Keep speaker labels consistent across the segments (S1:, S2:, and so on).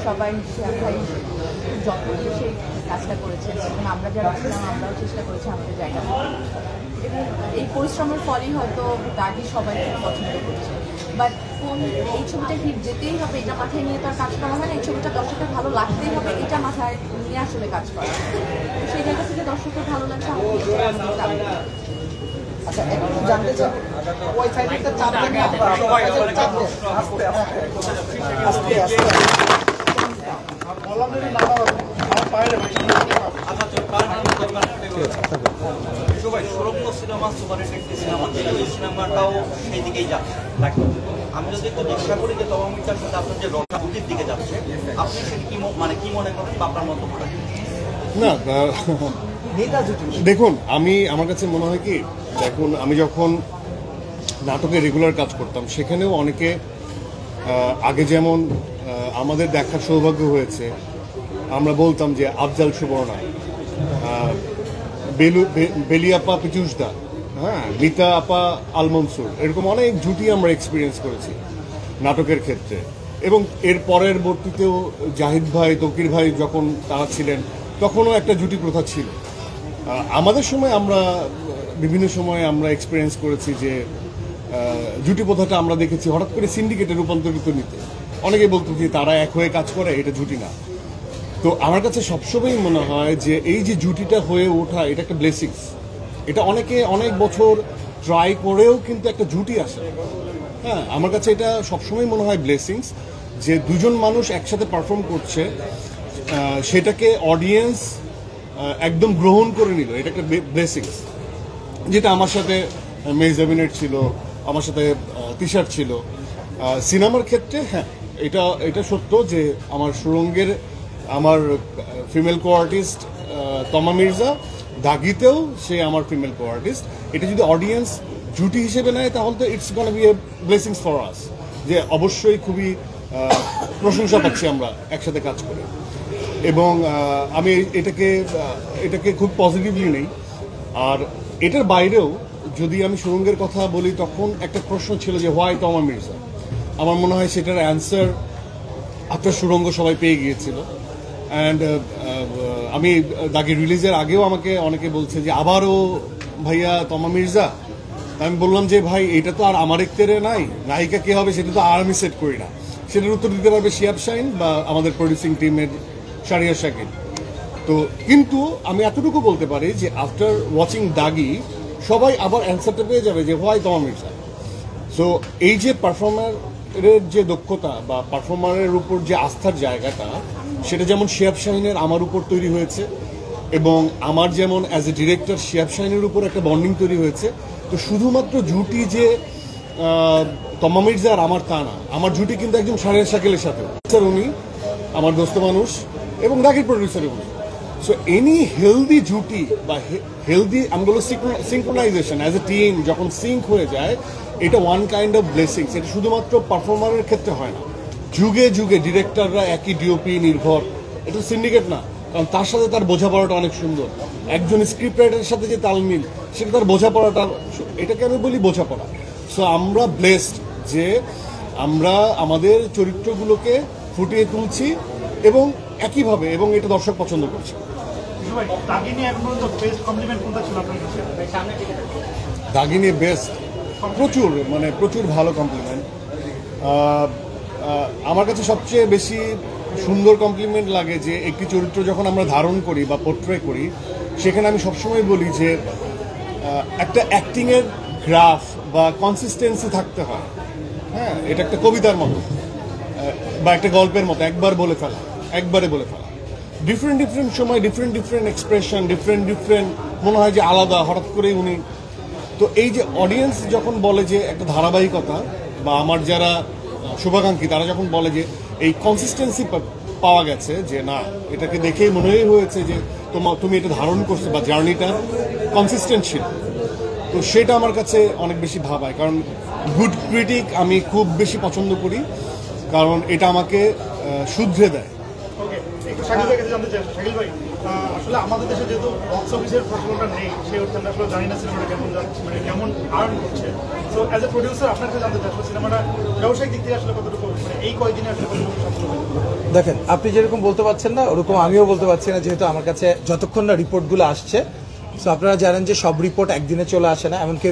S1: সবাই ভাই যত্ন দিয়ে সেই কাজটা করেছেন এবং আমরা যারা ছিলাম আমরাও চেষ্টা করেছি আমাদের জায়গা এবং এই পরিশ্রমের ফলেই হয়তো দাগি সবাই খুব পছন্দ করছে। বাট কোন এই ছবিটা হিট যেতেই হবে এটা মাথায় নিয়ে তো আর কাজ করা হয় না, এই ছবিটা দর্শকের ভালো লাগতেই হবে এটা মাথায় নিয়ে আসলে কাজ করা। তো সেই জায়গা থেকে দর্শকের ভালো লাগছে আমাদের।
S2: আচ্ছা, একটু জানতে চাই ওই সাইডটা চাপ দেন না, চাপ দেন আস্তে আস্তে আস্তে বলামের না আমার পায়ে
S3: সবাই সুরঙ্গ সিনেমা সুপারহিট একটি সিনেমা, এই সিনেমাটাও সেই দিকেই যাচ্ছে। আমি যদি একটু জিজ্ঞাসা করি যে তমামিটার সাথে আপনার যে রক্ষা দুটির দিকে যাচ্ছে, আপনি সেটা কি কি মনে করেন বা আপনার মন্তব্যটা
S4: না?
S2: নেতা জুটি
S4: দেখুন, আমার কাছে মনে হয় কি, দেখুন আমি যখন নাটকে রেগুলার কাজ করতাম সেখানেও অনেকে আগে যেমন আমাদের দেখার সৌভাগ্য হয়েছে, আমরা বলতাম যে আফজাল সুবর্ণা, বেলিয়াপা পিচুসদা, হ্যাঁ, মিতা আপা আলমনসুর, এরকম অনেক জুটি আমরা এক্সপিরিয়েন্স করেছি নাটকের ক্ষেত্রে। এবং এর পরবর্তীতেও জাহিদ ভাই, তৌকির ভাই যখন তারা ছিলেন তখনও একটা জুটি প্রথা ছিল। আমাদের সময় আমরা বিভিন্ন সময় আমরা এক্সপিরিয়েন্স করেছি যে জুটি প্রথাটা আমরা দেখেছি হঠাৎ করে সিন্ডিকেটে রূপান্তরিত নিতে। অনেকে বলতো যে তারা এক হয়ে কাজ করে, এটা জুটি না। তো আমার কাছে সবসময়ই মনে হয় যে এই যে জুটিটা হয়ে ওঠা এটা একটা ব্লেসিংস। এটা অনেকে অনেক বছর ট্রাই করেও কিন্তু একটা জুটি আসে। হ্যাঁ, আমার কাছে এটা সবসময় মনে হয় ব্লেসিংস যে দুজন মানুষ একসাথে পারফর্ম করছে, সেটাকে অডিয়েন্স একদম গ্রহণ করে নিল, এটা একটা ব্লেসিংস। যেটা আমার সাথে মেহজাবিনের ছিল, আমার সাথে তিশার ছিল। সিনেমার ক্ষেত্রে হ্যাঁ, এটা সত্য যে আমার সুরঙ্গের আমার ফিমেল কো আর্টিস্ট তমা মির্জা, দাগিতেও সে আমার ফিমেল কো আর্টিস্ট। এটা যদি অডিয়েন্স জুটি হিসেবে নেয় তাহলে তো it's gonna B A blessings for us, যে অবশ্যই খুবই প্রশংসা পাচ্ছি আমরা একসাথে কাজ করে। এবং আমি এটাকে খুব পজিটিভলি নেই। আর এটার বাইরেও যদি আমি সুরঙ্গের কথা বলি, তখন একটা প্রশ্ন ছিল যে হোয়াই তমা মির্জা। আমার মনে হয় সেটার অ্যান্সার আফটার সুরঙ্গ সবাই পেয়ে গিয়েছিল। অ্যান্ড আমি দাগি রিলিজের আগেও আমাকে অনেকে বলছে যে আবারও ভাইয়া তমা মির্জা। আমি বললাম যে ভাই, এটা তো আর আমার একতেরে নাই, নায়িকা কে হবে সেটা তো আর আমি সেট করি না, সেটার উত্তর দিতে পারবে শিয়াব শাহিন বা আমাদের প্রডিউসিং টিমের শারিয়া শাকিল। তো কিন্তু আমি এতটুকু বলতে পারি যে আফটার ওয়াচিং দাগি সবাই আবার অ্যান্সারটা পেয়ে যাবে যে হোয়াই তমা মির্জা। সো এই যে পারফর্মারের যে দক্ষতা বা পারফর্মারের উপর যে আস্থার জায়গাটা, সেটা যেমন শিয়াব শাহিনের আমার উপর তৈরি হয়েছে, এবং আমার যেমন অ্যাজ এ ডিরেক্টর শিয়াব শাহিনের উপর একটা বন্ডিং তৈরি হয়েছে। তো শুধুমাত্র জুটি যে তমা মির্জা আর আমার তা না, আমার জুটি কিন্তু একজন শারিয়া শাকিলের সাথে। স্যার উনি আমার দোস্ত মানুষ এবং দাগির প্রডিউসার উনি। সো এনি হেলদি জুটি বা হেলদি আমি বলবো সিঙ্ক্রোনাইজেশন অ্যাজ এ টিম যখন সিঙ্ক হয়ে যায়, এটা ওয়ান কাইন্ড অফ ব্লেসিংস। এটা শুধুমাত্র পারফর্মারের ক্ষেত্রে হয় না, যুগে যুগে ডিরেক্টররা একই ডিওপি নির্ভর, এটা সিন্ডিকেট না, কারণ তার সাথে তার বোঝাপড়াটা অনেক সুন্দর। একজন স্ক্রিপ্ট রাইটারের সাথে যে তালমিল, সেটা তার বোঝাপড়াটা, এটাকে আমি বলি বোঝাপড়া। সো আমরা ব্লেসড যে আমরা আমাদের চরিত্রগুলোকে ফুটিয়ে তুলছি এবং একইভাবে, এবং এটা দর্শক পছন্দ করছে। দাগিনী বেস্ট, প্রচুর ভালো কমপ্লিমেন্ট। আমার কাছে সবচেয়ে বেশি সুন্দর কমপ্লিমেন্ট লাগে যে একটি চরিত্র যখন আমরা ধারণ করি বা পোর্ট্রে করি, সেখানে আমি সবসময় বলি যে একটা অ্যাক্টিংয়ের গ্রাফ বা কনসিস্টেন্সি থাকতে হয়। হ্যাঁ, এটা একটা কবিতার মতো বা একটা গল্পের মতো, একবারে বলে ফেলা। ডিফারেন্ট সময় ডিফারেন্ট এক্সপ্রেশন, ডিফারেন্ট মনে হয় যে আলাদা, হঠাৎ করেই উনি। তো এই যে অডিয়েন্স যখন বলে যে একটা ধারাবাহিকতা, বা আমার যারা শুভাকাঙ্ক্ষী তারা যখন বলে যে এই কনসিস্টেন্সি পাওয়া গেছে, যে না, এটাকে দেখেই মনেই হয়েছে যে তুমি এটা ধারণ করছো বা জার্নিটা কনসিস্টেন্ট ছিল, তো সেটা আমার কাছে অনেক বেশি ভাবায়। কারণ গুড ক্রিটিক আমি খুব বেশি পছন্দ করি, কারণ এটা আমাকে শুধরে দেয়।
S5: শাকিল ভাই কাছে জানতে চাই, শাকিল ভাই আসলে আমাদের দেশে যেহেতু বক্স অফিসের প্রচলনটা নেই, সেই অর্থে আমরা আসলে জানি না সিনেমাটা কেমন যাচ্ছে, মানে কেমন আর্ন করছে। সো অ্যাজ এ প্রডিউসার আপনার কাছে জানতে চাই, আসলে সিনেমাটা ব্যবসায়িক দিক থেকে আসলে কতটুকু, মানে এই কয়েকদিনে আসলে কতটুকু সফল হবে?
S2: দেখেন আপনি যেরকম বলতে পারছেন না ওরকম আমিও বলতে পারছি না, যেহেতু আমার কাছে যতক্ষণ না রিপোর্টগুলো আসছে। সো আপনারা জানেন যে সব রিপোর্ট একদিনে চলে আসে না, এমনকি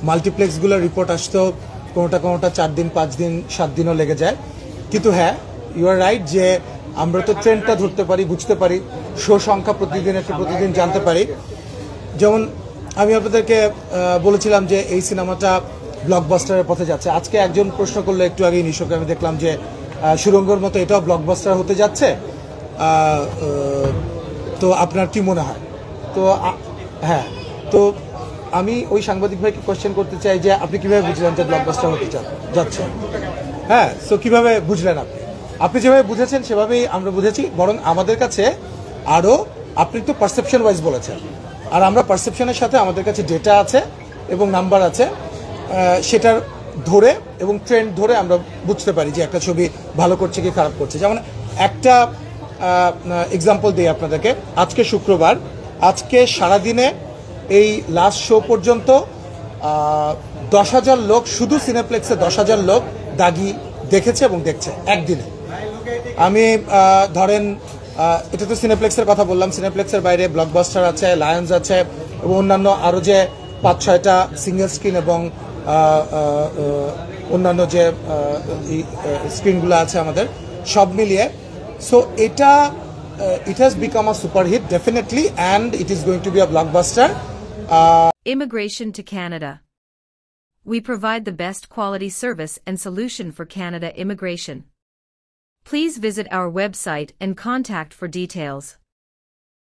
S2: মাল্টিপ্লেক্সগুলোর রিপোর্ট আসতেও কোনোটা 4 দিন 5 দিন 7 দিনও লেগে যায়। কিন্তু হ্যাঁ, ইউ আর রাইট যে আমরা তো ট্রেন্ডটা ধরতে পারি, বুঝতে পারি, শো সংখ্যা প্রতিদিন জানতে পারি। যেমন আমি আপনাদেরকে বলেছিলাম যে এই সিনেমাটা ব্লকবাস্টারের পথে যাচ্ছে। আজকে একজন প্রশ্ন করলো একটু আগেই নিশোকে, আমি দেখলাম যে সুরঙ্গর মতো এটাও ব্লকবাস্টার হতে যাচ্ছে। তো আপনার কি মনে হয়? তো হ্যাঁ, তো আমি ওই সাংবাদিক ভাইকে কোয়েশ্চেন করতে চাই যে আপনি কিভাবে বুঝলেন যে ব্লকবাস্টার হতে যাচ্ছে? হ্যাঁ, সো কিভাবে বুঝলেন আপনি যেভাবে বুঝেছেন সেভাবেই আমরা বুঝেছি, বরং আমাদের কাছে আরও আপনি তো পারসেপশন ওয়াইজ বলেছেন, আর আমরা পারসেপশনের সাথে আমাদের কাছে ডেটা আছে এবং নাম্বার আছে, সেটার ধরে এবং ট্রেন্ড ধরে আমরা বুঝতে পারি যে একটা ছবি ভালো করছে কি খারাপ করছে। যেমন একটা এক্সাম্পল দিই আপনাদেরকে। আজকে শুক্রবার, আজকে সারাদিনে এই লাস্ট শো পর্যন্ত 10,000 লোক, শুধু সিনেপ্লেক্সে 10,000 লোক দাগি দেখেছে এবং দেখছে একদিনে। আমি ধরেন এটা তো সিনেপ্লেক্সের কথা বললাম, সিনেপ্লেক্সের বাইরে ব্লকবাস্টার আছে, লায়ন্স আছে এবং অন্যান্য আরও যে 5-6টা সিঙ্গেল স্ক্রিন এবং অন্যান্য যে স্ক্রিনগুলো আছে আমাদের, সব মিলিয়ে। সো এটা it has become a super hit definitely, and it is going to be a blockbuster.
S6: Immigration to Canada. We provide the best quality service and solution for Canada immigration. Please visit our website and contact for details.